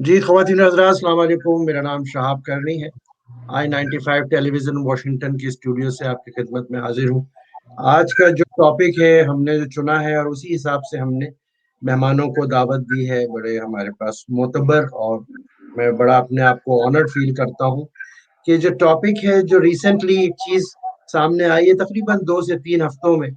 जी ख़वातीन हज़रात, अस्सलाम वालेकुम। मेरा नाम शहाब करनी है। I-95 टेलीविज़न वाशिंगटन की स्टूडियो से आपकी खिदमत में हाजिर हूँ। आज का जो टॉपिक है हमने जो चुना है और उसी हिसाब से हमने मेहमानों को दावत दी है, बड़े हमारे पास मोतबर, और मैं बड़ा अपने आप को ऑनर्ड फील करता हूँ कि जो टॉपिक है, जो रिसेंटली एक चीज़ सामने आई है तकरीबन 2 से 3 हफ्तों में,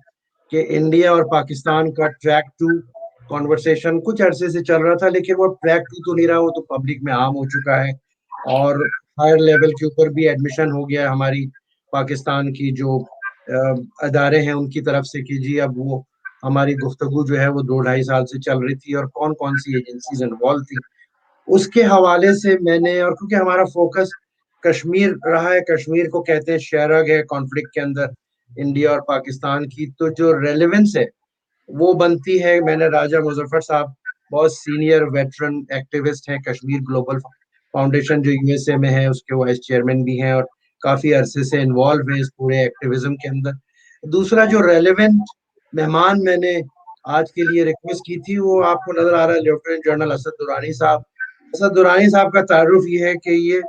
कि इंडिया और पाकिस्तान का ट्रैक टू कॉन्वर्सेशन कुछ अरसे से चल रहा था, लेकिन वो ट्रैक टू तो नहीं रहा, वो तो पब्लिक में आम हो चुका है। और हायर लेवल के ऊपर भी एडमिशन हो गया है हमारी पाकिस्तान की जो अदारे हैं उनकी तरफ से कि जी अब वो हमारी गुफ्तगू जो है वो 2 ढाई साल से चल रही थी और कौन कौन सी एजेंसीज इन्वॉल्व थी उसके हवाले से मैंने, और क्योंकि हमारा फोकस कश्मीर रहा है, कश्मीर को कहते हैं शेरग है कॉन्फ्लिक्ट के अंदर इंडिया और पाकिस्तान की, तो जो रेलेवेंस है वो बनती है। मैंने राजा मुजफ्फर साहब बहुत सीनियर वेटरन एक्टिविस्ट हैं, कश्मीर ग्लोबल फाउंडेशन जो यूएसए में है उसके वाइस चेयरमैन भी हैं और काफी अरसे से इन्वॉल्व हैं इस पूरे एक्टिविज्म के अंदर। दूसरा जो रेलेवेंट मेहमान मैंने आज के लिए रिक्वेस्ट की थी वो आपको नजर आ रहा है, लेफ्टिनेंट जनरल असद दुरानी साहब। असद दुरानी साहब का तारुफ ये है कि ये,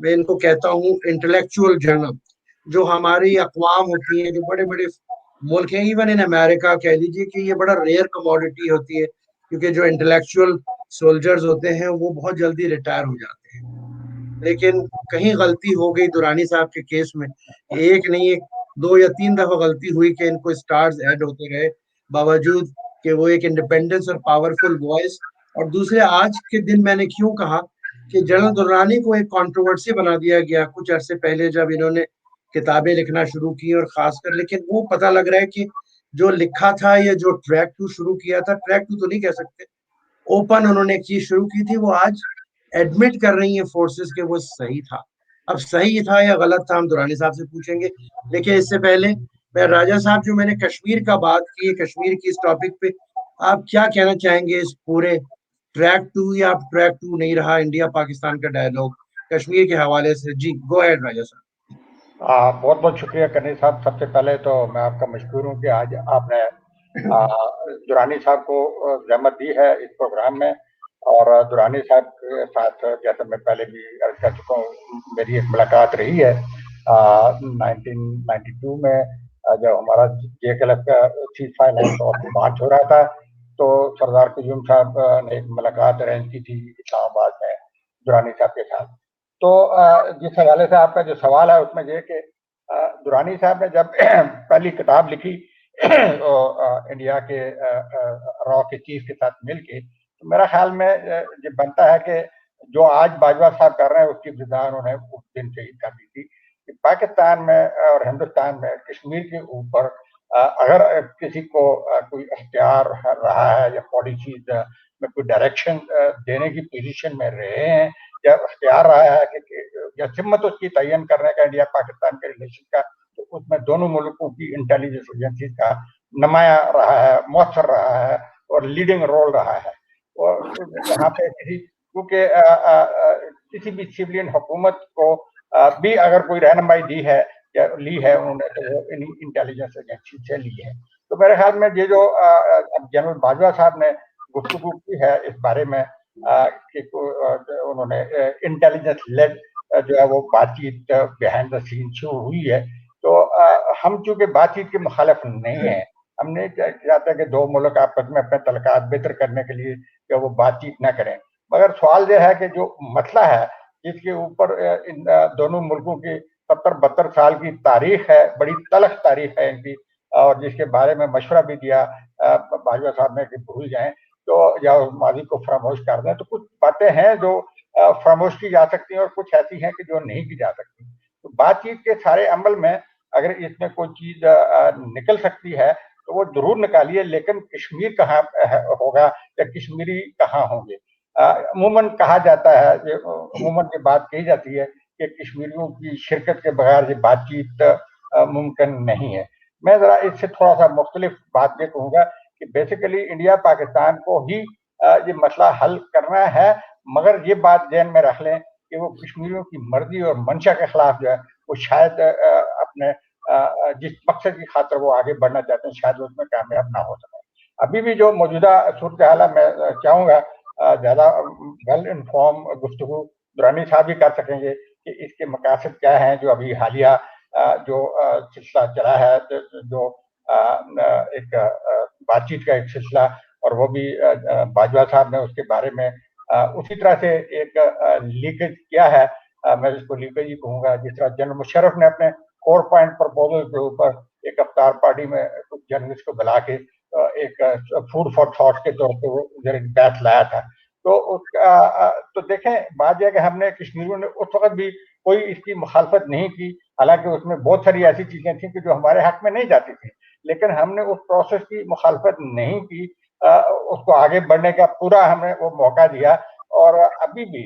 मैं इनको कहता हूँ इंटेलेक्चुअल जर्नल, जो हमारी अकवाम होती हैं, जो बड़े बड़े मुल्क हैं, इवन इन अमेरिका कह लीजिए कि ये बड़ा रेयर कमोडिटी होती है, क्योंकि जो इंटेलेक्चुअल सोल्जर्स होते हैं वो बहुत जल्दी रिटायर हो जाते हैं। लेकिन कहीं गलती हो गई दुरानी साहब के केस में, एक नहीं एक 2 या 3 दफा गलती हुई कि इनको स्टार्स ऐड होते रहे, बावजूद कि वो एक इंडिपेंडेंस और पावरफुल वॉइस। और दूसरे, आज के दिन मैंने क्यों कहा कि जनरल दुरानी को एक कंट्रोवर्सी बना दिया गया कुछ अरसे पहले जब इन्होंने किताबें लिखना शुरू की, और खासकर, लेकिन वो पता लग रहा है कि जो लिखा था या जो ट्रैक टू शुरू किया था, ट्रैक टू तो नहीं कह सकते, ओपन उन्होंने एक चीज शुरू की थी, वो आज एडमिट कर रही है फोर्सेस के वो सही था। अब सही था या गलत था हम दुरानी साहब से पूछेंगे, लेकिन इससे पहले मैं राजा साहब, जो मैंने कश्मीर का बात की है, कश्मीर की इस टॉपिक पे आप क्या कहना चाहेंगे इस पूरे ट्रैक टू, या ट्रैक टू नहीं रहा इंडिया पाकिस्तान का डायलॉग कश्मीर के हवाले से? जी गो अहेड राजा साहब। बहुत बहुत शुक्रिया करनी साहब। सबसे पहले तो मैं आपका मशहूर हूँ कि आज आपने दुरानी साहब को जहमत दी है इस प्रोग्राम में। और दुरानी साहब के साथ जैसे मैं पहले भी अर्ज कर चुका हूँ, मेरी एक मुलाकात रही है 1992 में, जब हमारा JKLF का चीफ फाइनेंस और मार्च हो रहा था, तो सरदार कुयूम साहब ने एक मुलाकात अरेंज की थी इस्लामाबाद में दुरानी साहब के साथ। तो जिस हवाले से आपका जो सवाल है उसमें ये कि दुरानी साहब ने जब पहली किताब लिखी इंडिया के रॉ के चीफ के साथ मिलके, तो मेरा ख्याल में ये बनता है कि जो आज बाजवा साहब कर रहे हैं उसकी इब्तिदा उन्होंने उस दिन से ही कर दी थी कि पाकिस्तान में और हिंदुस्तान में कश्मीर के ऊपर अगर किसी को कोई अख्तियार रहा है या पॉलिसीज में कोई डायरेक्शन देने की पोजीशन में रहे हैं, या अख्तियार रहा है या जिम्मत उसकी तयन करने का इंडिया पाकिस्तान के रिलेशन का, तो उसमें दोनों मुल्कों की इंटेलिजेंस एजेंसी का नुमाया रहा है, मौसर रहा है और लीडिंग रोल रहा है। और यहाँ पे क्योंकि किसी भी सिविलियन हुकूमत को भी अगर कोई रहनुमाई दी है या ली है उन्होंने, तो वो इंटेलिजेंस एजेंसी से ली है। तो मेरे ख्याल में ये जो जनरल बाजवा साहब ने गुफ्तगू की है इस बारे में कि उन्होंने इंटेलिजेंस लेड जो है वो बातचीत बिहाइंड द सीन शुरू हुई है, तो हम चूंकि बातचीत के मुखालिफ नहीं है, हमने चाहते कि दो मुल्क आपस में अपने तलकात बेहतर करने के लिए कि वो बातचीत न करें। मगर सवाल यह है कि जो मसला है जिसके ऊपर इन दोनों मुल्कों की 70-72 साल की तारीख है, बड़ी तलख तारीख है इनकी, और जिसके बारे में मशवरा भी दिया बाजवा साहब ने कि भूल जाएं तो, या माजी को फरामोश कर दें, तो कुछ बातें हैं जो फरामोश की जा सकती हैं और कुछ ऐसी हैं कि जो नहीं की जा सकती। तो बातचीत के सारे अमल में अगर इसमें कोई चीज निकल सकती है तो वो जरूर निकालिए, लेकिन कश्मीर कहाँ होगा या कश्मीरी कहाँ होंगे? अमूमन कहा जाता है, अमूमन ये बात कही जाती है कि कश्मीरियों की शिरकत के बगैर ये बातचीत मुमकिन नहीं है। मैं जरा इससे थोड़ा सा मुख्तलिफ बात ये कहूंगा कि बेसिकली इंडिया पाकिस्तान को ही ये मसला हल करना है, मगर ये बात ध्यान में रख लें कि वो कश्मीरियों की मर्जी और मंशा के खिलाफ जो है वो शायद अपने जिस मकसद की खातर वो आगे बढ़ना चाहते हैं शायद उसमें कामयाब ना हो सके। अभी भी जो मौजूदा सूरत हाल है, मैं चाहूंगा ज़्यादा वेल इन्फॉर्म गुफ्तगू दुरानी साहब भी कर सकेंगे कि इसके मकासद क्या हैं, जो अभी हालिया जो सिलसिला चला है, जो एक बातचीत का एक सिलसिला, और वो भी बाजवा साहब ने उसके बारे में उसी तरह से एक लीकेज किया है, मैं इसको लीकेज ही कहूँगा, जिस तरह जनरल मुशर्रफ ने अपने 4 पॉइंट प्रपोजल के ऊपर एक अफ्तार पार्टी में कुछ जर्नलिस्ट को बुला के एक फूड फॉर थॉट के तौर पे वो उधर एक बैच लाया था। तो देखें, बात यह है कि हमने कश्मीरियों ने उस वक्त भी कोई इसकी मुखालफत नहीं की, हालांकि उसमें बहुत सारी ऐसी चीजें थी कि जो हमारे हक में नहीं जाती थी, लेकिन हमने उस प्रोसेस की मुखालफत नहीं की, उसको आगे बढ़ने का पूरा हमें वो मौका दिया। और अभी भी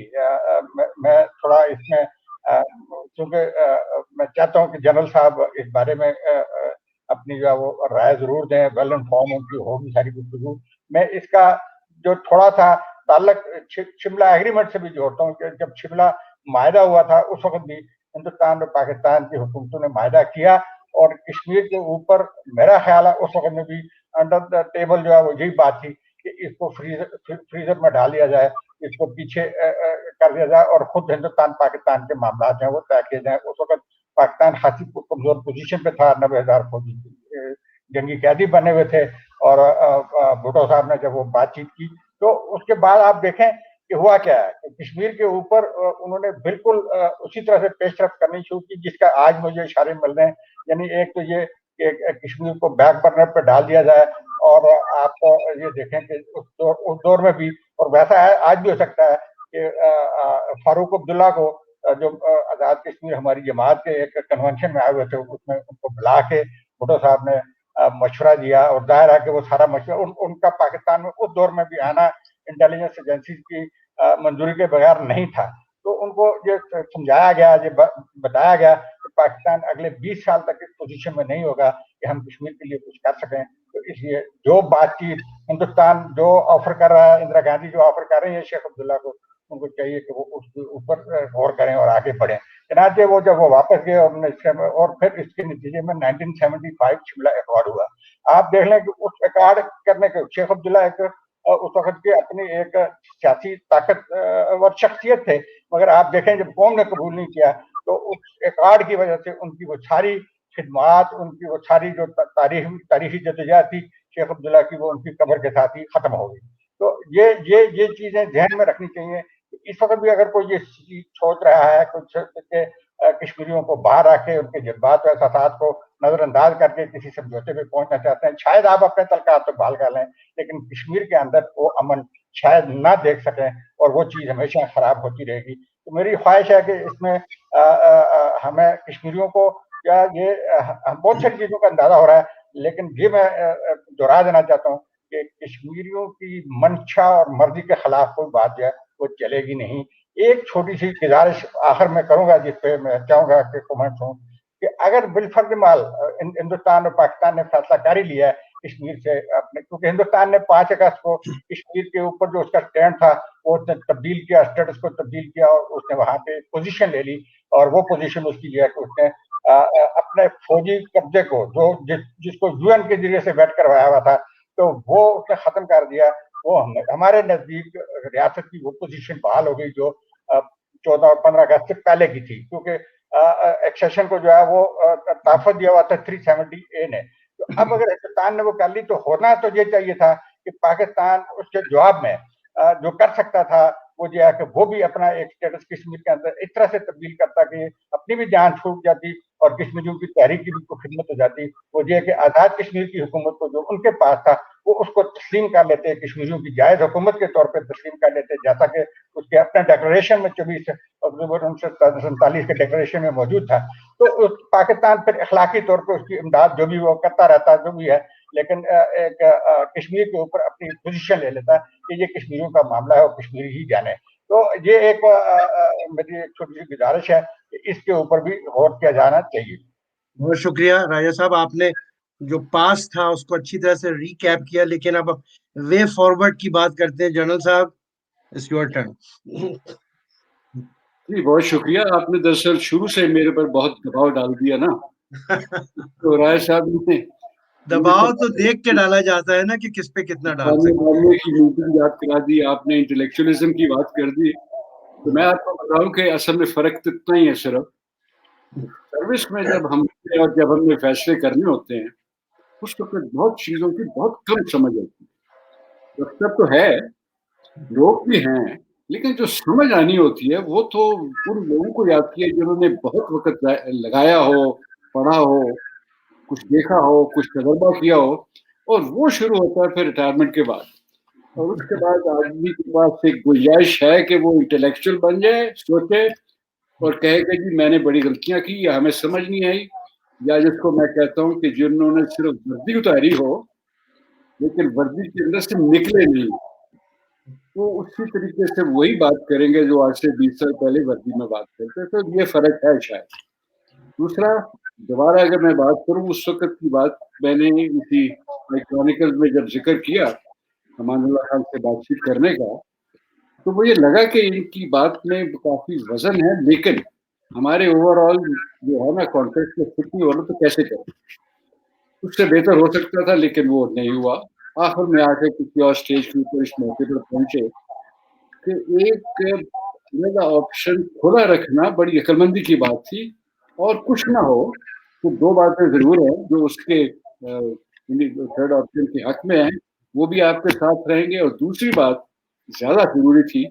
मैं थोड़ा इसमें चूंकि मैं चाहता हूँ कि जनरल साहब इस बारे में अपनी जो है वो राय जरूर दें, वेल इन्फॉर्म उनकी होगी सारी गुफ्तगू। मैं इसका जो थोड़ा सा ताल्लुक शिमला एग्रीमेंट से भी जोड़ता हूँ कि जब शिमला मायदा हुआ था उस वक्त भी हिंदुस्तान और पाकिस्तान की हुकूमतों ने मायदा किया, और कश्मीर के ऊपर मेरा ख्याल है उस वक्त में भी अंडर द टेबल जो है वो यही बात थी कि इसको फ्रीजर में डाल दिया जाए, इसको पीछे कर दिया जाए और खुद हिंदुस्तान पाकिस्तान के मामला जो है वो तय किए जाए। उस वक्त पाकिस्तान खासी कमजोर पोजीशन पे था, 90,000 फौजी जंगी कैदी बने हुए थे, और भुट्टो साहब ने जब वो बातचीत की तो उसके बाद आप देखें कि हुआ क्या है कि कश्मीर के ऊपर उन्होंने बिल्कुल उसी तरह से पेशरफ करनी शुरू की जिसका आज मुझे इशारे मिल रहे हैं। यानी एक तो ये कि कश्मीर को बैक बर्नर पर डाल दिया जाए, और आप ये देखें कि उस दौर में भी, और वैसा है आज भी हो सकता है कि फारूक अब्दुल्ला को जो आज़ाद कश्मीर हमारी जमात के एक कन्वेंशन में आए हुए थे, उसमें उनको बुला के भुट्टो साहब ने मशवरा दिया, और जाहिर है कि वो सारा मशवरा उनका पाकिस्तान में उस दौर में भी आना इंटेलिजेंस एजेंसीज की मंजूरी के बगैर नहीं था। तो उनको ये समझाया गया, ये बताया गया कि पाकिस्तान अगले 20 साल तक इस पोजीशन में नहीं होगा कि हम कश्मीर के लिए कुछ कर सकें। तो इसलिए जो बातचीत हिंदुस्तान जो ऑफर कर रहा है, इंदिरा गांधी जो ऑफर कर रही है शेख अब्दुल्ला को, उनको चाहिए कि वो उसके ऊपर गौर करें और आगे बढ़ें। चनाचे वो जब वो वापस गए और फिर इसके नतीजे में 1975 शिमला एकॉर्ड हुआ। आप देख लें कि उस एकॉर्ड करने के शेख अब्दुल्ला एक उस वक्त के अपनी एक सियासी ताकतवर शख्सियत थे, मगर आप देखें जब कौम ने कबूल नहीं किया तो उस एकॉर्ड की वजह से उनकी वो सारी खिदमात, उनकी वो सारी जो तारीखी जदोजहद थी शेख अब्दुल्ला की, वो उनकी कब्र के साथ ही खत्म हो गई। तो ये चीजें ध्यान में रखनी चाहिए। इस वक्त भी अगर कोई ये सोच रहा है कुछ के कश्मीरियों को बाहर रखे, उनके जज्बात और एहसास को नजरअंदाज करके किसी समझौते पे पहुंचना चाहते हैं, शायद आप अपने तलकात तो बहाल कर लें, लेकिन कश्मीर के अंदर वो अमन शायद ना देख सकें, और वो चीज हमेशा खराब होती रहेगी। तो मेरी ख्वाहिश है कि इसमें हमें कश्मीरियों को क्या ये बहुत सारी चीजों का अंदाजा हो रहा है, लेकिन ये मैं दोहरा देना चाहता हूँ कि कश्मीरियों की मंशा और मर्जी के खिलाफ कोई बात जो है वो चलेगी नहीं। एक छोटी सी गुजारिश आखिर में करूंगा जिस पे मैं चाहूंगा कि कमेंट्स हों, कि अगर बिलफर्जमाल हिंदुस्तान और पाकिस्तान ने फैसला कर ही लिया है कश्मीर से अपने, क्योंकि हिंदुस्तान ने 5 अगस्त को कश्मीर के ऊपर जो उसका स्टैंड था वो उसने तब्दील किया, स्टेटस को तब्दील किया, और उसने वहां पे पोजीशन ले ली, और वो पोजीशन उसकी जो है कि उसने अपने फौजी कब्जे को जिसको यूएन के जरिए से वेट करवाया हुआ था, तो वो उसने खत्म कर दिया। वो हमारे नजदीक रियासत की वो पोजीशन बहाल हो गई जो 14 और 15 अगस्त से पहले की थी, क्योंकि एक्सेशन को जो है वो ताफत दिया हुआ था 370A ने। तो अब अगर हिंदुस्तान ने वो कर ली तो होना तो ये चाहिए था कि पाकिस्तान उसके जवाब में जो कर सकता था वो जो है कि वो भी अपना एक स्टेटस कश्मीर के अंदर इस तरह से तब्दील करता कि अपनी भी जान छूट जाती और कश्मीरियों की तहरीक की भी खिदमत हो जाती। वो ये है कि आज़ाद कश्मीर की हुकूमत को जो उनके पास था वो उसको तस्लीम कर लेते, कश्मीरियों की जायज हुकूमत के तौर पर तस्लीम कर लेते, जैसा कि उसके अपने डिक्लेरेशन में 24 अक्टूबर 1947 के डिक्लेरेशन में मौजूद था। तो पाकिस्तान फिर अखलाकी तौर पर उसकी इमदाद जो भी वो करता रहता जो भी है, लेकिन एक कश्मीर के ऊपर अपनी पोजीशन ले लेता कि ये कश्मीरियों का मामला है और कश्मीरी ही जाने। तो ये एक मेरी एक छोटी सी गुजारिश है कि इसके ऊपर भी गौर किया जाना चाहिए। बहुत शुक्रिया राजा साहब, आपने जो पास था उसको अच्छी तरह से रिकैप किया, लेकिन अब वे फॉरवर्ड की बात करते हैं। जनरल साहब, इट्स योर टर्न। जी बहुत शुक्रिया, आपने दरअसल शुरू से मेरे पर बहुत दबाव डाल दिया ना। तो राय साहब ने दबाव तो देख के डाला जाता है ना कि किस पे कितना डाल सकते हैं। की मीटिंग याद करा दी आपने, इंटेलेक्चुअलिज्म की बात कर दी, तो मैं आपको बताऊं कि असल में फर्क तो इतना ही है सिर्फ, सर्विस में जब हम और जब हमने फैसले करने होते हैं उस वक्त बहुत चीजों की बहुत कम समझ आती है। वक्त तो है, लोग भी हैं, लेकिन जो समझ आनी होती है वो तो उन लोगों को आती है जिन्होंने बहुत वक्त लगाया हो, पढ़ा हो, कुछ देखा हो, कुछ तजर्बा किया हो, और वो शुरू होता है फिर रिटायरमेंट के बाद। और उसके बाद आदमी के पास एक गुंजाइश है कि वो इंटेलेक्चुअल बन जाए, सोचे और कहे कि जी मैंने बड़ी गलतियां की या हमें समझ नहीं आई, या जिसको मैं कहता हूँ कि जिन्होंने सिर्फ वर्दी उतारी हो लेकिन वर्दी के अंदर से निकले नहीं, तो उसी तरीके से वही बात करेंगे जो आज से 20 साल पहले वर्दी में बात करते। तो ये फर्क है शायद। दूसरा, दोबारा अगर मैं बात करूं उस वक्त की बात, मैंने इसी क्रॉनिकल्स में जब जिक्र किया अमानुल्लाह खान से बातचीत करने का, तो मुझे लगा कि इनकी बात में काफी वजन है, लेकिन हमारे ओवरऑल जो है ना कॉन्टेक्स्ट में फिट नहीं हो रहा, तो कैसे करें। उससे बेहतर हो सकता था लेकिन वो नहीं हुआ। आखिर में आके किसी और स्टेज के ऊपर इस मौके पर पहुंचे कि एक ऑप्शन खुला रखना बड़ी अक्लमंदी की बात थी, और कुछ ना हो तो दो बातें जरूर हैं जो उसके थर्ड ऑप्शन के हक में है, वो भी आपके साथ रहेंगे। और दूसरी बात ज्यादा जरूरी थी,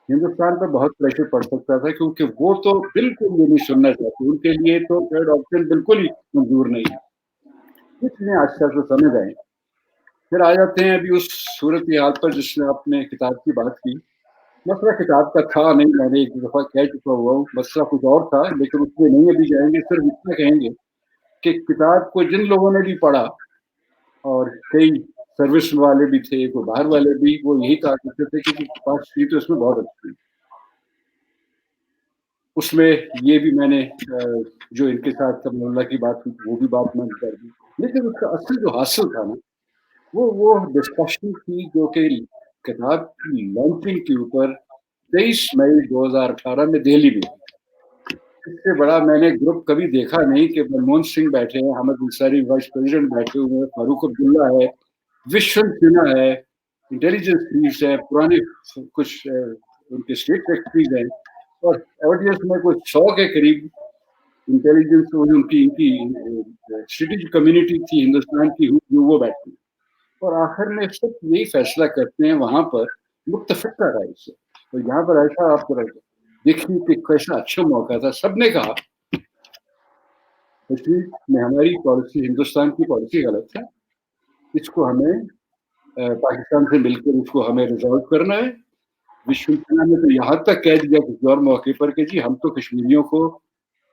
हिंदुस्तान पर बहुत प्रेशर पड़ सकता था क्योंकि वो तो बिल्कुल ये नहीं सुनना चाहते, उनके लिए तो थर्ड ऑप्शन बिल्कुल ही मंजूर नहीं है। इसलिए आस्था से समझ आए। फिर आ जाते हैं अभी उस सूरत हाल पर जिसने आपने किताब की बात की। मसला किताब का था नहीं, मैंने एक दफा कह चुका हुआ हूँ, मसला कुछ और था, लेकिन उसमें नहीं अभी जाएंगे। सिर्फ इतना कहेंगे कि किताब को जिन लोगों ने भी पढ़ा, और कई सर्विस वाले भी थे, कोई बाहर वाले भी, वो यही कहा करते थे कि पास थी तो इसमें बहुत अच्छी। उसमें ये भी मैंने जो इनके साथ अमानुल्लाह की बात हुई वो भी बात मैंने कर दी, लेकिन उसका असल जो हासिल था ना वो डिस्कशन थी जो कि किताब की लॉन्चिंग के ऊपर 23 मई 2018 में दिल्ली में। इससे बड़ा मैंने ग्रुप कभी देखा नहीं कि मनमोहन सिंह बैठे हैं, अहमद अंसारी वाइस प्रेसिडेंट बैठे हुए हैं, फारूक अब्दुल्ला है, विश्वंत सिन्हा है, इंटेलिजेंस चीफ है, पुराने कुछ उनके स्टेट सेक्रेटरीज हैं, और ऑडियंस में कुछ 100 के करीब इंटेलिजेंस उनकी स्ट्रेटेजिक कम्युनिटी थी हिंदुस्तान की, वो बैठे। और आखिर में सब यही फैसला करते हैं वहां पर मुत्तफिका राय से। तो यहाँ पर ऐसा आप देखिए कि कैसा अच्छा मौका था। सबने कहा कश्मीर में हमारी पॉलिसी, हिंदुस्तान की पॉलिसी गलत है, इसको हमें पाकिस्तान से मिलकर इसको हमें रिजॉल्व करना है। विश्वसेना ने तो यहाँ तक कह दिया किसी और मौके पर कि जी हम तो कश्मीरियों को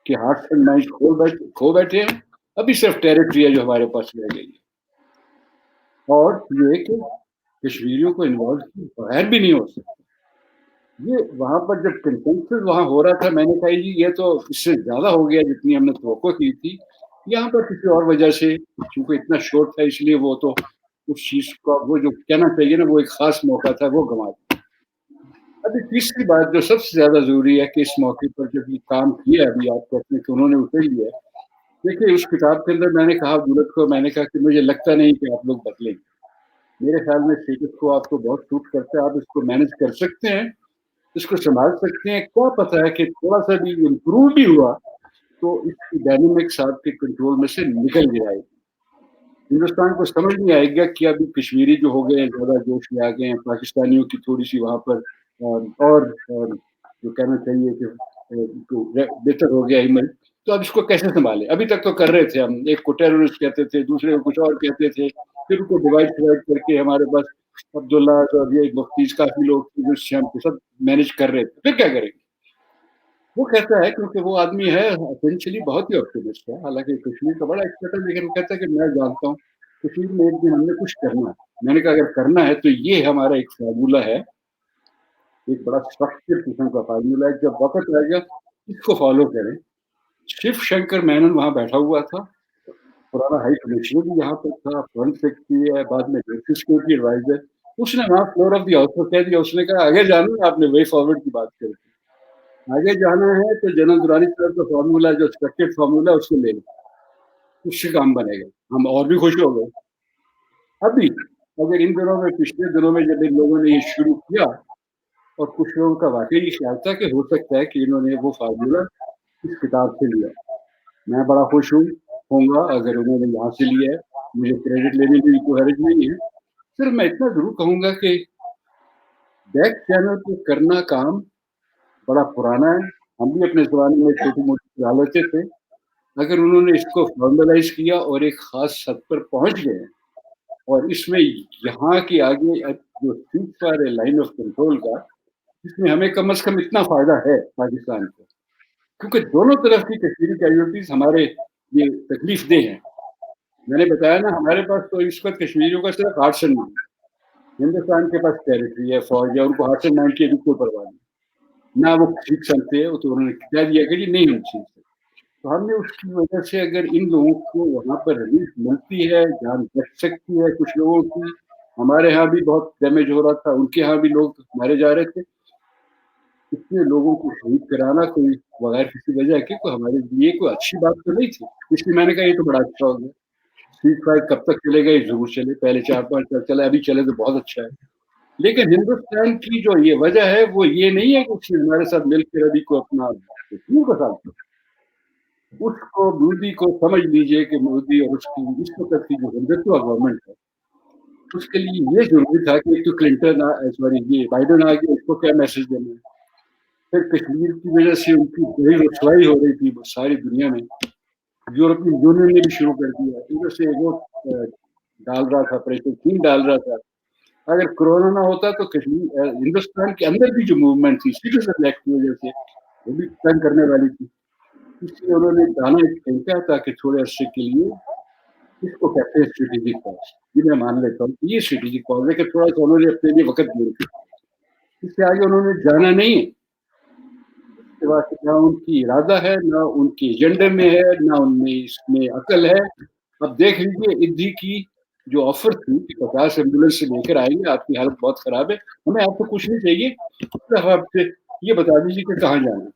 के हार्ट एंड माइंड खो बैठे हैं, अभी सिर्फ टेरिटरी है जो हमारे पास रह गई है, और ये कि कश्मीरियों को इन्वॉल्व बगैर भी नहीं हो सकता। ये वहां पर जब कंसेंसस वहां हो रहा था, मैंने कहा जी ये तो इससे ज्यादा हो गया जितनी हमने तवक्को की थी। यहाँ पर किसी और वजह से क्योंकि इतना शोर था, इसलिए वो तो उस चीज का वो जो कहना चाहिए ना वो एक खास मौका था, वो गंवा दिया। अभी तीसरी बात जो सबसे ज्यादा जरूरी है कि इस मौके पर जब ये काम किया, अभी आप कहते हैं कि उन्होंने उसे लिया, देखिए उस किताब के अंदर मैंने कहा अब्दुल्ला को, मैंने कहा कि मुझे लगता नहीं कि आप लोग बदलेंगे, मेरे ख्याल में स्टेटस को आपको बहुत सूट करता है, आप इसको मैनेज कर सकते हैं, इसको संभाल सकते हैं। क्या पता है कि थोड़ा सा भी इम्प्रूव भी हुआ तो इसकी डायनेमिक्स आपके कंट्रोल में से निकल जाएगी। हिंदुस्तान को समझ नहीं आएगा कि अभी कश्मीरी जो हो गए हैं ज्यादा जोश में आ गए हैं, पाकिस्तानियों की थोड़ी सी वहां पर और जो कहना चाहिए कि बेहतर हो गया इमेज, तो अब इसको कैसे संभाले। अभी तक तो कर रहे थे हम, एक को टेररिस्ट कहते थे, दूसरे को कुछ और कहते थे, फिर उनको डिवाइड करके हमारे पास अब्दुल्ला और ये मुफ्तीज काफी लोग जिससे हम सब मैनेज कर रहे थे, फिर क्या करेंगे। वो कहता है क्योंकि वो आदमी है एसेंशियली बहुत ही ऑप्टिमिस्ट है, हालांकि कश्मीर का बड़ा एक्सपर्ट है, लेकिन वो कहता है कि मैं जानता हूँ कश्मीर में एक दिन हमने कुछ करना है। मैंने कहा अगर करना है तो ये हमारा एक फार्मूला है, एक बड़ा स्ट्रक्चर किस्म का फार्मूला है, जब वक्त आएगा इसको फॉलो करें। शिव शंकर मैनन वहां बैठा हुआ था, पुराना हाई कमिश्नर भी यहाँ पर था, फॉरेन सेक्रेटरी है, बाद में सिक्योरिटी एडवाइजर। उसने वहां फ्लोर ऑफ द हाउस को कह दिया, उसने कहा आगे जाना है आपने वे फॉरवर्ड की बात करी, आगे जाना है तो जनरल दुरानी साहब का फार्मूला जो स्ट्रक्चर्ड फार्मूला उसको ले लो। उससे काम बनेगा, हम और भी खुश हो गए। अभी अगर इन दिनों में, पिछले दिनों में जब इन लोगों ने ये शुरू किया, और कुछ लोगों का वाकई ये ख्याल था कि हो सकता है कि इन्होंने वो फार्मूला इस किताब से लिया, मैं बड़ा खुश होऊंगा अगर उन्होंने यहाँ से लिया है, मुझे क्रेडिट लेने में कोई हर्ज नहीं है। सिर्फ मैं इतना जरूर कहूंगा कि बैक चैनल पे करना काम बड़ा पुराना है, हम भी अपने जमाने में छोटी मोटी चला लेते थे। अगर उन्होंने इसको फॉर्मलाइज किया और एक खास हद पर पहुंच गए, और इसमें यहाँ के आगे जो सीज़फायर है लाइन ऑफ कंट्रोल का, इसमें हमें कम से कम इतना फायदा है पाकिस्तान को, क्योंकि दोनों तरफ की कश्मीरी कैजुअलिटीज हमारे ये तकलीफ दे हैं। मैंने बताया ना, हमारे पास तो इस वक्त कश्मीरियों का सिर्फ हार्ट्स एंड माइंड, हिंदुस्तान के पास टेरिटरी है, फौज है, उनको हार्ट्स एंड माइंड की कोई परवाह नहीं, ना वो सीख सकते हैं, तो उन्होंने कह दिया कि जी नहीं हम सीख सकते। तो हमने उसकी वजह से अगर इन लोगों को वहाँ पर रिलीफ मिलती है, जान बच सकती है कुछ लोगों की। हमारे यहाँ भी बहुत डैमेज हो रहा था, उनके यहाँ भी लोग मारे जा रहे थे, इतने लोगों को शहीद कराना कोई बगैर किसी वजह के कोई हमारे लिए कोई अच्छी बात तो नहीं थी। इसलिए मैंने कहा ये तो बड़ा अच्छा हो गया। सीज़फायर कब तक चलेगा, ये जरूर चले, पहले 4-5 साल चला, अभी चले तो बहुत अच्छा है। लेकिन हिंदुस्तान की जो ये वजह है वो ये नहीं है कि उसने हमारे साथ मिलकर अभी को अपना कश्मीर को साथ, उसको मोदी को समझ लीजिए कि मोदी और उसकी इस वक्त की जो हिंदुत्व गवर्नमेंट है, उसके लिए ये जरूरी था कि एक तो क्लिंटन सॉरी ये बाइडेन आ गया, उसको क्या मैसेज देना है। फिर कश्मीर की वजह से उनकी बड़ी रसवाई हो रही थी सारी दुनिया में, यूरोपियन यूनियन ने भी शुरू कर दिया, इधर से वो डाल रहा था प्रेशर, चीन डाल रहा था। अगर कोरोना ना होता तो कश्मीर हिंदुस्तान के अंदर भी जो मूवमेंट थी सिटीजन एक्ट की वजह से वो भी तंग करने वाली थी, इसलिए उन्होंने दाना एक फेंका ताकि थोड़े अरसे के लिए, इसको कहते हैं स्ट्रेटेजिक पॉज, ये मैं मान लेता हूँ ये स्ट्रेटेजिक पॉज है कि थोड़ा सा उन्होंने अपने लिए वक्त दिया, इससे आगे उन्होंने जाना नहीं है। ना उनकी इरादा है, ना उनके एजेंडे में है, ना उनमें इसमें अकल है। अब देख लीजिए ईदी की जो ऑफर थी कि 50 एम्बुलेंस से लेकर आएंगे, आपकी हालत बहुत खराब है, हमें आपको कुछ नहीं चाहिए, सिर्फ आपसे ये बता दीजिए कि कहाँ जाना है,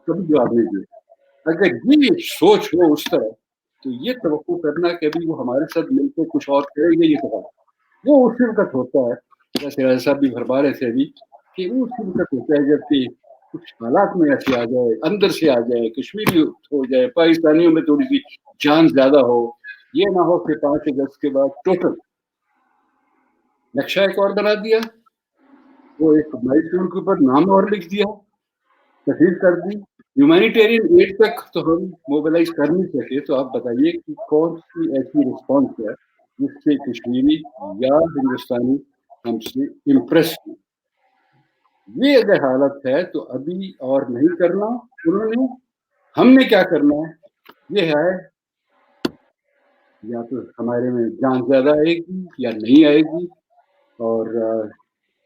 कभी जवाब नहीं दिया। अगर ये सोच हो उस तरह, तो ये तवक्को करना कि अभी वो हमारे साथ मिलकर कुछ और करेंगे, ये तो वो उसी वक्त होता है, जैसे राजा साहब भी भरवा रहे थे अभी, कि वो उसी वक्त होता है जबकि कुछ हालात में ऐसे आ जाए, अंदर से आ जाए, कश्मीरी हो जाए, पाकिस्तानियों में थोड़ी सी जान ज्यादा हो, ये ना हो कि 5 अगस्त के बाद टोटल नक्शा एक और बना दिया, वो एक माइलस्टोन के ऊपर नाम और लिख दिया, तहरीर कर दी, ह्यूमैनिटेरियन एड तक तो हम मोबिलाइज कर नहीं सके। तो आप बताइए कि कौन सी ऐसी रिस्पॉन्स है जिससे कश्मीरी या हिंदुस्तानी हमसे इम्प्रेस हुए। ये अगर हालत है तो अभी और नहीं करना उन्होंने, हमने क्या करना है, ये है या तो हमारे में जान ज्यादा आएगी या नहीं आएगी, और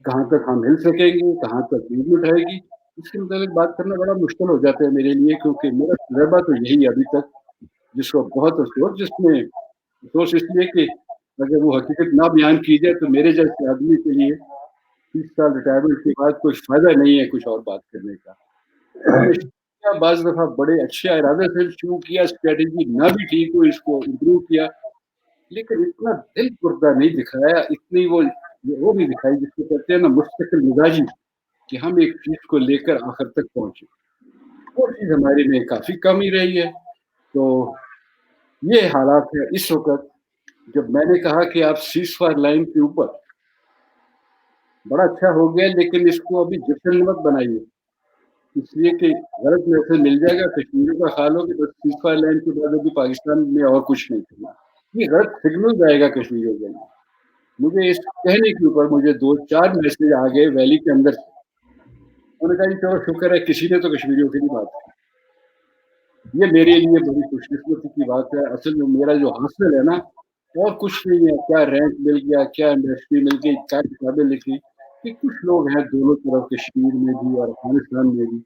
कहाँ तक हम हिल सकेंगे, कहाँ तक मूवमेंट आएगी, इसके मुताबिक बात करना बड़ा मुश्किल हो जाता है मेरे लिए, क्योंकि मेरा तजर्बा तो यही अभी तक, जिसको बहुत अफसोस, जिसमें अफसोस इसलिए कि अगर वो हकीकत ना बयान की जाए तो मेरे जैसे आदमी के लिए 30 साल रिटायरमेंट के बाद कोई फायदा नहीं है कुछ और बात करने का। बाज़ दफा बड़े अच्छे इरादे से शुरू किया, स्ट्रेटेजी ना भी ठीक हो, इसको इम्प्रूव किया, लेकिन इतना दिल पुर्दा नहीं दिखाया, इतनी वो नहीं दिखाई जिसको कहते हैं ना मुस्तकिल मिजाजी, कि हम एक चीज को लेकर आखिर तक पहुंचे। वो चीज हमारे में काफी कमी रही है। तो ये हालात है इस वक्त। जब मैंने कहा कि आप सीज़फायर लाइन के ऊपर, बड़ा अच्छा हो गया, लेकिन इसको अभी जश्न मत बनाइए, इसलिए कि गलत मैसेज मिल जाएगा, कश्मीरियों का ख्याल हो कि बस सीज़फायर लाइन के बाद अभी पाकिस्तान में और कुछ नहीं करना, ये गलत सिग्नल जाएगा कश्मीरियों के लिए। मुझे इस कहने के ऊपर मुझे 2-4 मैसेज आ गए वैली के अंदर से, उन्होंने कहा चलो शुक्र है किसी ने तो कश्मीरियों की बात की, ये मेरे लिए बड़ी खुशकिस्मती की बात है। असल में मेरा जो हासिल है ना, और कुछ नहीं है, क्या रैंक मिल गया, क्या इंडस्ट्री मिल गई, क्या किताबें लिखी, कि कुछ लोग हैं दोनों तरफ, कश्मीर में भी और अफगानिस्तान में भी,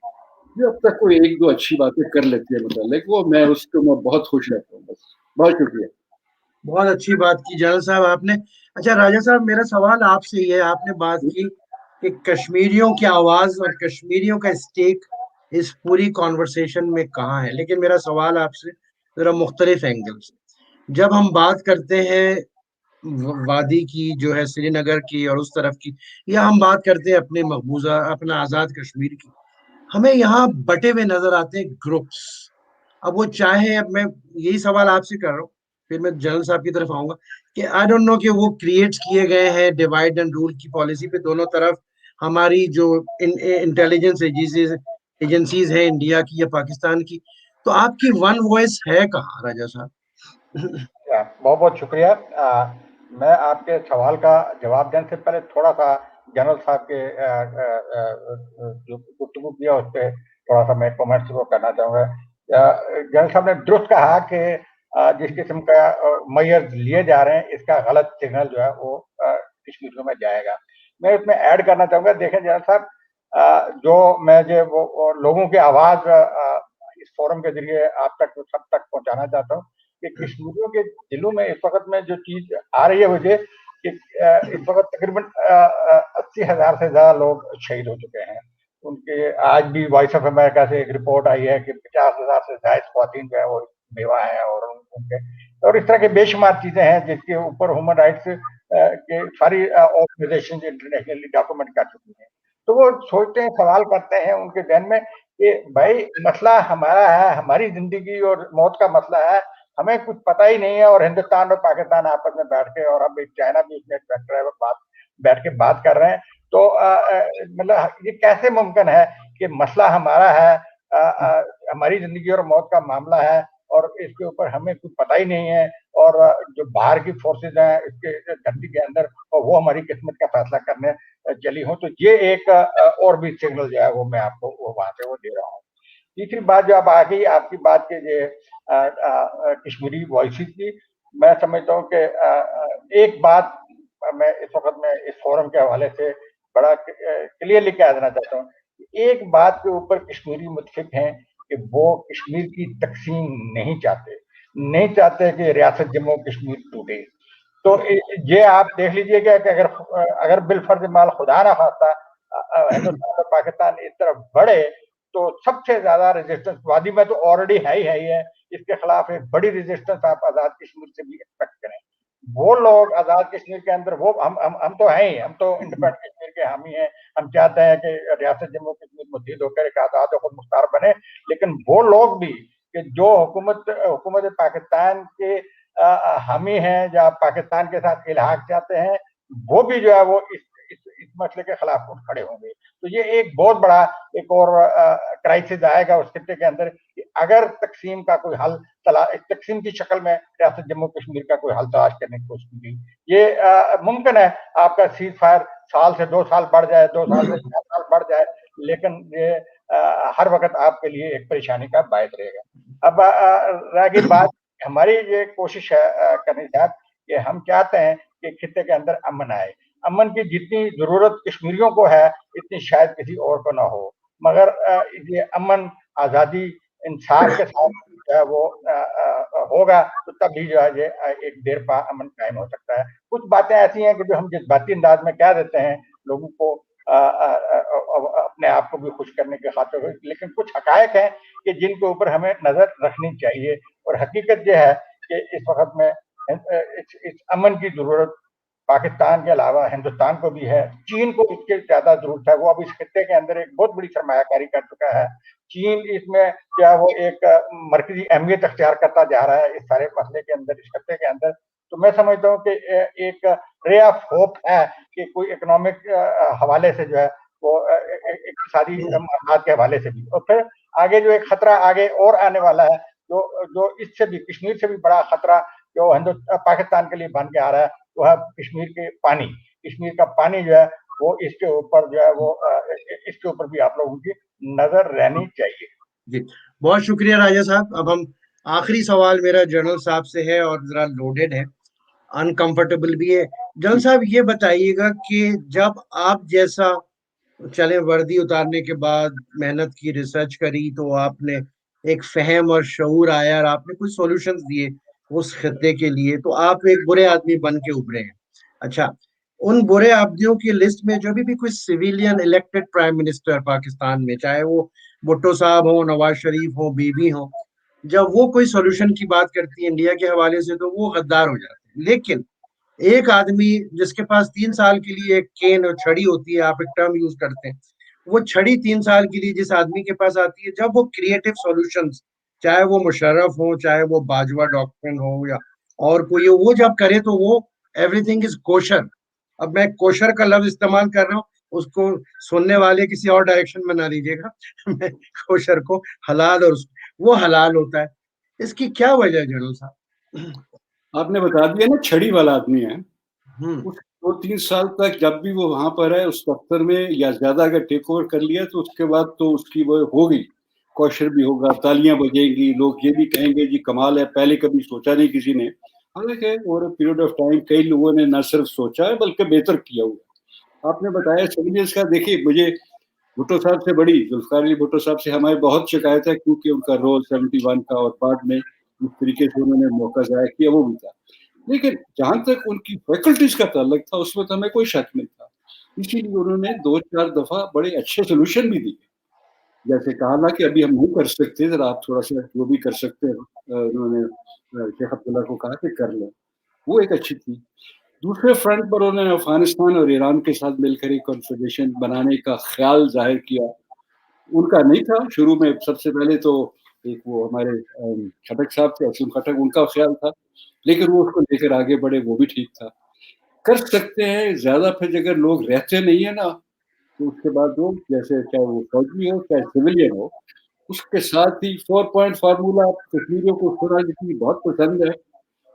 जो अब तक कोई 1-2 अच्छी बातें कर लेते हैं मतलब, वो मैं उसको मैं बहुत खुश रहता हूँ। बस बहुत शुक्रिया। बहुत अच्छी बात की जनरल साहब आपने। अच्छा राजा साहब, मेरा सवाल आपसे ये है, आपने बात की कि कश्मीरियों की आवाज और कश्मीरियों का स्टेक इस पूरी कॉन्वर्सेशन में कहाँ है, लेकिन मेरा सवाल आपसे ذرا مختلف اینگل سے. جب ہم بات کرتے ہیں وادی کی جو ہے سری نگر کی اور اس طرف کی, یا ہم بات کرتے ہیں اپنے مقبوضہ اپنا آزاد کشمیر کی, ہمیں یہاں بٹے ہوئے نظر آتے ہیں گروپس. اب وہ چاہے, اب میں یہی سوال آپ سے کر رہا ہوں, پھر میں جنرل صاحب کی طرف آؤں گا کہ آئی ڈونٹ نو کہ وہ کریٹ کیے گئے ہیں ڈیوائڈ اینڈ رول کی پالیسی پہ دونوں طرف ہماری جو انٹیلیجنس ایجنسیز ہیں انڈیا کی یا پاکستان کی, تو آپ کی ون وائس ہے کہاں راجا صاحب؟ بہت بہت شکریہ. میں آپ کے سوال کا جواب دینے سے پہلے تھوڑا سا جنرل صاحب کے جو گفتگو کیا اس پہ تھوڑا سا میں کامنٹس کو کرنا چاہوں گا. جنرل صاحب نے درست کہا کہ جس قسم کا میئرز لیے جا رہے ہیں اس کا غلط سگنل جو ہے وہ کشمیریوں میں جائے گا. میں اس میں ایڈ کرنا چاہوں گا, دیکھیں جنرل صاحب, جو میں جو وہ لوگوں کی آواز اس فورم کے ذریعے آپ تک سب تک پہنچانا چاہتا ہوں کہ کشمیریوں کے دلوں میں اس وقت میں جو چیز آ رہی ہے مجھے کہ اس وقت تقریباً 80,000 سے زیادہ لوگ شہید ہو چکے ہیں. ان کے آج بھی وائس آف امریکہ سے ایک رپورٹ آئی ہے کہ 50,000 سے زائد خواتین جو ہے وہ بیوہ ہیں, اور اس طرح کے بے شمار چیزیں ہیں جس کے اوپر ہیومن رائٹس کے ساری آرگنائزیشن انٹرنیشنلی ڈاکومنٹ کر چکی ہیں. تو وہ سوچتے ہیں, سوال کرتے ہیں ان کے ذہن میں کہ بھائی مسئلہ ہمارا ہے, ہماری زندگی اور موت کا مسئلہ ہے, ہمیں کچھ پتہ ہی نہیں ہے, اور ہندوستان اور پاکستان آپس میں بیٹھ کے, اور اب چائنا بھی اس میں بیٹھ کے بات کر رہے ہیں. تو مطلب یہ کیسے ممکن ہے کہ مسئلہ ہمارا ہے, ہماری زندگی اور موت کا معاملہ ہے, اور اس کے اوپر ہمیں کچھ پتہ ہی نہیں ہے, اور جو باہر کی فورسز ہیں اس کے دھرتی کے اندر وہ ہماری قسمت کا فیصلہ کرنے چلی ہوں. تو یہ ایک اور بھی سگنل جو ہے وہ میں آپ کو وہاں سے وہ دے رہا ہوں. تیسری بات جو اب آ گئی آپ کی بات کے کشمیری وائسز کی, میں سمجھتا ہوں کہ ایک بات میں اس وقت میں اس فورم کے حوالے سے بڑا کلیئرلی کہہ دینا چاہتا ہوں. ایک بات کے اوپر کشمیری متفق ہیں کہ وہ کشمیر کی تقسیم نہیں چاہتے کہ ریاست جموں کشمیر ٹوٹے. تو یہ آپ دیکھ لیجئے کہ اگر بالفرض مال خدا نہ خواستہ ہندوستان اور پاکستان اس طرف بڑھے تو سب سے زیادہ ریزسٹنس وادی میں تو آلریڈی ہے ہی ہے, اس کے خلاف ایک بڑی ریزسٹنس آپ آزاد کشمیر سے بھی ایکسپیکٹ کریں. وہ لوگ آزاد کشمیر کے اندر وہ ہم تو ہیں ہی, ہم تو انڈیپینڈنٹ کشمیر کے حامی ہیں, ہم چاہتے ہیں کہ ریاست جموں کشمیر متحد ہو کر ایک آزاد و خود مختار بنے. لیکن وہ لوگ بھی کہ جو حکومت پاکستان کے حامی ہیں یا پاکستان کے ساتھ الحاق چاہتے ہیں, وہ بھی جو ہے وہ اس مسئلے کے خلاف کھڑے ہوں گے. تو یہ ایک بہت بڑا ایک اور کرائسس آئے گا اس خطے کے اندر کہ اگر تقسیم کا کوئی حل, تقسیم کی شکل میں ریاست جموں کشمیر کا کوئی حل تلاش کرنے کی کوشش کی. یہ ممکن ہے آپ کا سیز فائر سال سے 2 سال بڑھ جائے, 2 سال سے 4 سال بڑھ جائے, لیکن یہ ہر وقت آپ کے لیے ایک پریشانی کا باعث رہے گا. اب رہ گئی بات, ہماری یہ کوشش ہے کرنی صاحب کہ ہم چاہتے ہیں کہ خطے کے اندر امن آئے. امن کی جتنی ضرورت کشمیریوں کو ہے اتنی شاید کسی اور کو نہ ہو, مگر یہ امن آزادی انصاف کے ساتھ وہ ہوگا تو تب ہی جو ہے یہ ایک دیر پا امن قائم ہو سکتا ہے. کچھ باتیں ایسی ہیں کہ جو ہم جذباتی انداز میں کہہ دیتے ہیں لوگوں کو اپنے آپ کو بھی خوش کرنے کے خاطر, لیکن کچھ حقائق ہیں کہ جن کے اوپر ہمیں نظر رکھنی چاہیے. اور حقیقت یہ ہے کہ اس وقت میں اس امن کی ضرورت پاکستان کے علاوہ ہندوستان کو بھی ہے, چین کو اس کی زیادہ ضرورت ہے. وہ اب اس خطے کے اندر ایک بہت بڑی سرمایہ کاری کر چکا ہے. چین اس میں کیا وہ ایک مرکزی اہمیت اختیار کرتا جا رہا ہے اس سارے مسئلے کے اندر, اس خطے کے اندر. تو میں سمجھتا ہوں کہ ایک رے آف ہوپ ہے کہ کوئی اکنامک حوالے سے جو ہے وہ اقتصادی معاملات کے حوالے سے بھی, اور پھر آگے جو ایک خطرہ آگے اور آنے والا ہے جو اس سے بھی کشمیر سے بھی بڑا خطرہ جو پاکستان کے لیے بن کے آ رہا ہے, وہ ہے کشمیر کے پانی. کشمیر کا پانی جو ہے وہ اس کے اوپر جو ہے وہ اس کے اوپر بھی آپ لوگوں کی نظر رہنی چاہیے. جی بہت شکریہ راجا صاحب. اب ہم آخری سوال میرا جنرل صاحب سے ہے اور ذرا لوڈیڈ ہے, انکمفرٹیبل بھی ہے. جنرل صاحب یہ بتائیے گا کہ جب آپ جیسا چلے وردی اتارنے کے بعد محنت کی, ریسرچ کری, تو آپ نے ایک فہم اور شعور آیا اور آپ نے کچھ سولوشنز دیے اس خطے کے لیے, تو آپ ایک برے آدمی بن کے ابھرے ہیں. اچھا, ان برے آدمیوں کی لسٹ میں جو بھی کوئی civilian elected prime minister Pakistan میں, چاہے وہ بھٹو صاحب ہوں, نواز شریف ہوں, بی بی ہوں, جب وہ کوئی سولوشن کی بات کرتی ہے انڈیا کے حوالے سے تو وہ غدار ہو جاتے ہیں. لیکن ایک آدمی جس کے پاس 3 سال کے لیے ایک کین اور چھڑی ہوتی ہے, آپ ایک ٹرم یوز کرتے ہیں, وہ چھڑی 3 سال کے لیے جس آدمی کے پاس آتی ہے, جب وہ کریٹو سولوشنز, چاہے وہ مشرف ہو, چاہے وہ باجوہ ڈاکٹرن ہو یا اور کوئی ہو, وہ جب کرے تو وہ ایوری تھنگ از کوشر. اب میں کوشر کا لفظ استعمال کر رہا ہوں, اس کو سننے والے کسی اور ڈائریکشن میں نہ لیجیے گا. میں کوشر کو حلال, اور وہ حلال ہوتا ہے. اس کی کیا وجہ ہے جڑو صاحب؟ آپ نے بتا دیا نا, چھڑی والا آدمی ہے, 2-3 سال تک جب بھی وہ وہاں پر ہے اس دفتر میں یا زیادہ اگر ٹیک اوور کر لیا تو اس کے بعد تو اس کی وہ ہوگی, کوشر بھی ہوگا, تالیاں بجیں گی, لوگ یہ بھی کہیں گے جی کمال ہے, پہلے کبھی سوچا نہیں کسی نے. حالانکہ اوور پیریڈ آف ٹائم کئی لوگوں نے نہ صرف سوچا ہے بلکہ بہتر کیا ہوا. آپ نے بتایا سیویلینس کا, دیکھیے مجھے بھٹو صاحب سے بڑی, ذوالفقار علی بھٹو صاحب سے ہماری بہت شکایت ہے, کیونکہ ان کا رول 71 کا اور بعد میں اس طریقے سے انہوں نے موقع ضائع کیا وہ بھی تھا. لیکن جہاں تک ان کی فیکلٹیز کا تعلق تھا اس وقت ہمیں کوئی شک نہیں تھا. اسی لیے انہوں نے 2-4 دفعہ بڑے اچھے سولوشن بھی دیے. جیسے کہا نا کہ ابھی ہم نہیں کر سکتے, ذرا آپ تھوڑا سا جو بھی کر سکتے ہیں, انہوں نے شیخ عبداللہ کو کہا کہ کر لیں, وہ ایک اچھی تھی. دوسرے فرنٹ پر انہوں نے افغانستان اور ایران کے ساتھ مل کر ایک کنفیڈریشن بنانے کا خیال ظاہر کیا. ان کا نہیں تھا شروع میں, سب سے پہلے تو ایک وہ ہمارے کھٹک صاحب تھے, اسلم کھٹک, ان کا خیال تھا, لیکن وہ اس کو لے کر آگے بڑھے, وہ بھی ٹھیک تھا. کر سکتے ہیں زیادہ, پھر اگر لوگ رہتے نہیں ہیں نا تو اس کے بعد وہ جیسے چاہے وہ فوجی ہو چاہے سویلین ہو, اس کے ساتھ ہی 4 پوائنٹ فارمولا کشمیریوں کو سنا جتنی بہت پسند ہے.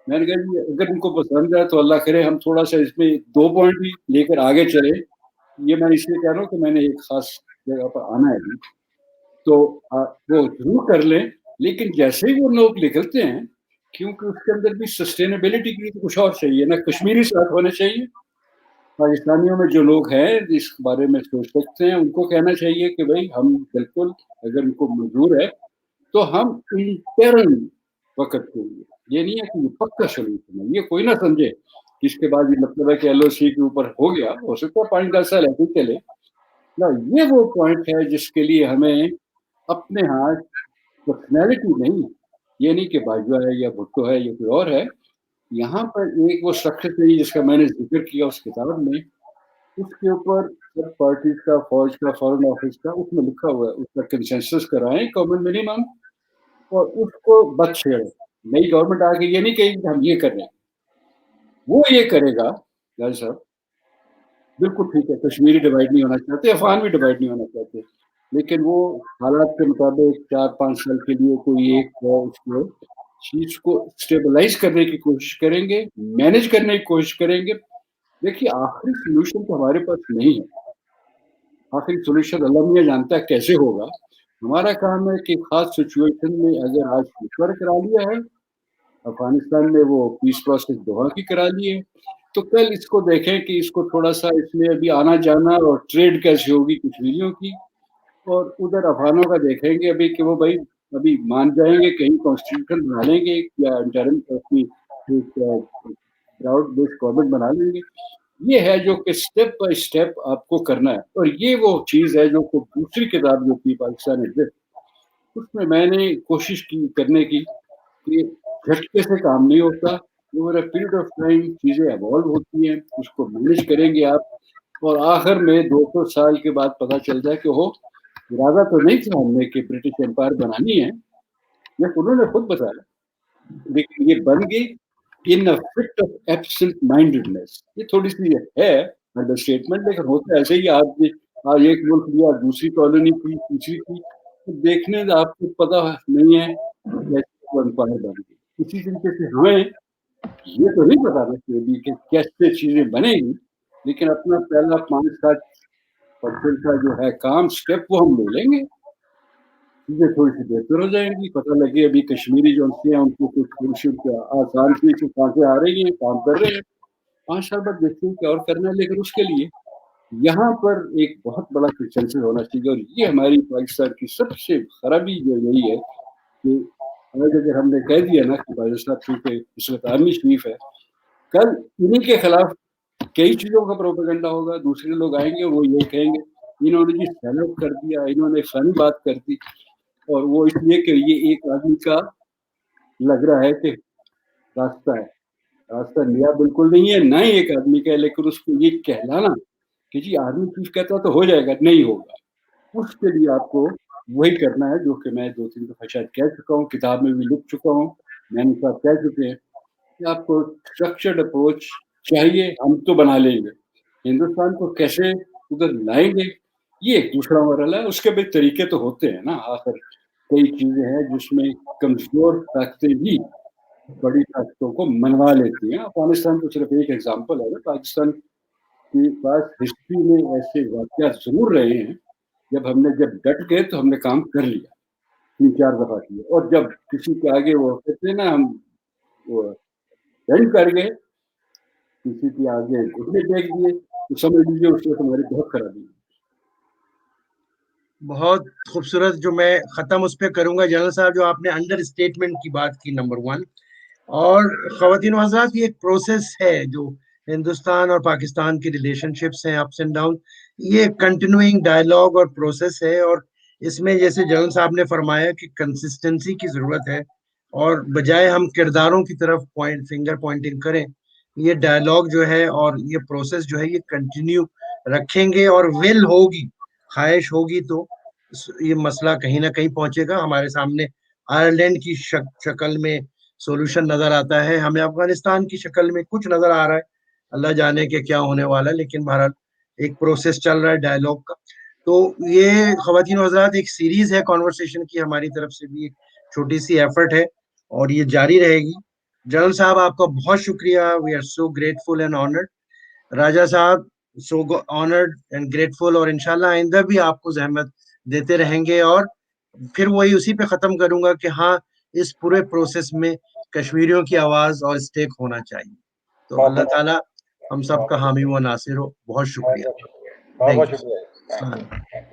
میں نے کہا جی اگر ان کو پسند ہے تو اللہ کرے ہم تھوڑا سا اس میں 2 پوائنٹ بھی لے کر آگے چلے. یہ میں اس لیے کہہ رہا ہوں کہ میں نے ایک خاص جگہ پر آنا ہے ابھی, تو وہ ضرور کر لیں. لیکن جیسے ہی وہ لوگ نکلتے ہیں, کیونکہ اس کے اندر بھی سسٹینیبلٹی کے لیے کچھ اور چاہیے نا, کشمیری ساتھ ہونے چاہیے. پاکستانیوں میں جو لوگ ہیں اس بارے میں سوچ سکتے ہیں, ان کو کہنا چاہیے کہ بھائی ہم بالکل اگر ان کو منظور ہے تو ہم انٹرن وقت کے لیے, یہ نہیں ہے کہ یہ پکا سولوشن ہے, یہ کوئی نہ سمجھے جس کے بعد یہ مطلب ہے کہ ایل او سی کے اوپر ہو گیا, ہو سکتا ہے 5-10 سال ایسے چلے نا. یہ وہ پوائنٹ ہے جس کے لیے ہمیں اپنے ہاتھ پرسنالٹی نہیں, یہ نہیں کہ باجوہ ہے یا بھٹو ہے یا کوئی اور ہے, یہاں پر ایک وہ اسٹرکچر چاہیے جس کا میں نے ذکر کیا اس کتاب میں, اس کے اوپر سب پارٹیز کا, فوج کا, فارن آفس کا, اس میں لکھا ہوا ہے, اس کا کنسنسس کرائیں کامن منیمم, اور اس کو بچ چھیڑیں. نئی گورنمنٹ آ کے یہ نہیں کہے کہ ہم یہ کر رہے ہیں, وہ یہ کرے گا جج صاحب بالکل ٹھیک ہے, کشمیری ڈیوائڈ نہیں ہونا چاہتے, افغان بھی ڈیوائڈ نہیں ہونا چاہتے, لیکن وہ حالات کے مطابق 4-5 سال کے لیے کوئی ایک اس کو چیز کو اسٹیبلائز کرنے کی کوشش کریں گے, مینج کرنے کی کوشش کریں گے. دیکھیے آخری سولوشن تو ہمارے پاس نہیں ہے, آخری سولوشن اللہ میاں جانتا ہے کیسے ہوگا. ہمارا کام ہے کہ خاص سچویشن میں اگر آج مشورہ کرا لیا ہے, افغانستان میں وہ پیس پروسیس دوحہ کی کرا لی ہے, تو کل اس کو دیکھیں کہ اس کو تھوڑا سا اس میں ابھی آنا جانا اور ٹریڈ کیسے ہوگی کشمیریوں کی, اور ادھر افغانوں کا دیکھیں گے ابھی کہ وہ بھائی ابھی مان جائیں گے, کہیں کانسٹیٹیوشن بنا لیں گے یا انٹرم اپنی براؤڈ بیس گورنمنٹ بنا لیں گے. یہ ہے جو کہ اسٹیپ بائی اسٹیپ آپ کو کرنا ہے, اور یہ وہ چیز ہے جو دوسری کتاب جو تھی پاکستان ایڈجسٹ, اس میں نے کوشش کی کرنے کی کہ جھٹکے سے کام نہیں ہوتا, over a period of time چیزیں ایوالو ہوتی ہیں, اس کو مینیج کریں گے آپ, اور آخر میں 200 سال کے بعد پتہ چل جائے کہ ہو ارادہ تو نہیں تھا ہم نے کہ برٹش امپائر بنانی ہے, یہ انہوں نے خود بتایا, لیکن یہ بن گئی ان فٹ آف ایبسنٹ مائنڈیڈنس. یہ تھوڑی سی ہے انڈر اسٹیٹمنٹ, لیکن ہوتا ایسے ہی. آج ایک ملک لیا, دوسری کالونی کی, تیسری کی, دیکھنے سے آپ کو پتا نہیں ہے کیسے امپائر بن گئی. اسی طریقے سے ہمیں یہ تو نہیں پتا کہ کیسے چیزیں بنے گی, لیکن اپنا پہلا 5-7% کا جو ہے کام اسٹیپ وہ ہم لے لیں گے, چیزیں تھوڑی سی بہتر ہو جائیں گی. پتہ لگے ابھی کشمیری جو ہیں ان کو کچھ تھوڑی سی آسان سے کھانسیں آ رہی ہیں, کام کر رہے ہیں, 5 سال بعد دیکھتے ہیں کہ اور کرنا ہے. لیکن اس کے لیے یہاں پر ایک بہت بڑا کنسنسس ہونا چاہیے, اور یہ ہماری پاکستان کی سب سے خرابی جو یہی ہے کہ اگر ہم نے کہہ دیا نا کہ پاکستان چونکہ اس وقت آرمی چیف ہے, کل انہیں کے خلاف کئی چیزوں کا پروپیگنڈا ہوگا, دوسرے لوگ آئیں گے اور وہ یہ کہیں گے انہوں نے جی سیل آؤٹ کر دیا, انہوں نے فن بات کر دی. اور وہ اس لیے کہ یہ ایک آدمی کا لگ رہا ہے کہ راستہ ہے، راستہ لیا بالکل نہیں ہے، نہ ہی ایک آدمی کا ہے، لیکن اس کو یہ کہلانا کہ جی آرمی چیف کہتا تو ہو جائے گا، نہیں ہوگا. اس کے لیے آپ کو وہی کرنا ہے جو کہ میں 2-3 دفعہ شاید کہہ چکا ہوں، کتاب میں بھی لکھ چکا ہوں، میں نے صاحب کہہ چکے ہیں کہ آپ کو اسٹرکچرڈ اپروچ چاہیے. ہم تو بنا لیں گے، ہندوستان کو کیسے ادھر لائیں گے یہ ایک دوسرا مرحلہ ہے. اس کے بھی طریقے تو ہوتے ہیں نا، آخر کئی چیزیں ہیں جس میں کمزور طاقتیں بھی بڑی طاقتوں کو منوا لیتی ہیں. افغانستان تو صرف ایک ایگزامپل ہے. پاکستان کے پاس ہسٹری میں ایسے واقعات ضرور رہے ہیں جب ہم نے ڈٹ گئے تو ہم نے کام کر لیا، 3-4 دفعہ کیے، اور جب کسی کے آگے وہ کہتے ہیں نا ہم وہ بینڈ کر گئے، کسی کے آگے گھٹنے ٹیک دیے، تو سمجھ لیجیے اس وقت ہماری بہت خرابی ہے. بہت خوبصورت. جو میں ختم اس پہ کروں گا جنرل صاحب، جو آپ نے انڈر اسٹیٹمنٹ کی بات کی نمبر 1، اور خواتین و حضرات یہ ایک پروسیس ہے جو ہندوستان اور پاکستان کی ریلیشن شپس ہیں، اپس اینڈ ڈاؤن، یہ کنٹینیوئنگ ڈائلاگ اور پروسیس ہے. اور اس میں جیسے جنرل صاحب نے فرمایا کہ کنسسٹنسی کی ضرورت ہے، اور بجائے ہم کرداروں کی طرف فنگر پوائنٹنگ کریں، یہ ڈائلاگ جو ہے اور یہ پروسیس جو ہے یہ کنٹینیو رکھیں گے، اور ول ہوگی، خواہش ہوگی تو یہ مسئلہ کہیں نہ کہیں پہنچے گا. ہمارے سامنے آئرلینڈ کی شکل میں سولوشن نظر آتا ہے، ہمیں افغانستان کی شکل میں کچھ نظر آ رہا ہے، اللہ جانے کہ کیا ہونے والا ہے، لیکن بہرحال ایک پروسیس چل رہا ہے ڈائلاگ کا. تو یہ خواتین و حضرات ایک سیریز ہے کنورسیشن کی، ہماری طرف سے بھی ایک چھوٹی سی ایفرٹ ہے اور یہ جاری رہے گی. جنرل صاحب آپ کا بہت شکریہ، we are so grateful and honoured. Raja صاحب سو آنرڈ اینڈ گریٹفل، اور انشاءاللہ آئندہ بھی آپ کو زحمت دیتے رہیں گے. اور پھر وہی اسی پہ ختم کروں گا کہ ہاں اس پورے پروسیس میں کشمیریوں کی آواز اور اسٹیک ہونا چاہیے. تو اللہ تعالیٰ ہم سب کا حامی و ناصر ہو. بہت شکریہ. بہت بہت شکریہ. Thank you.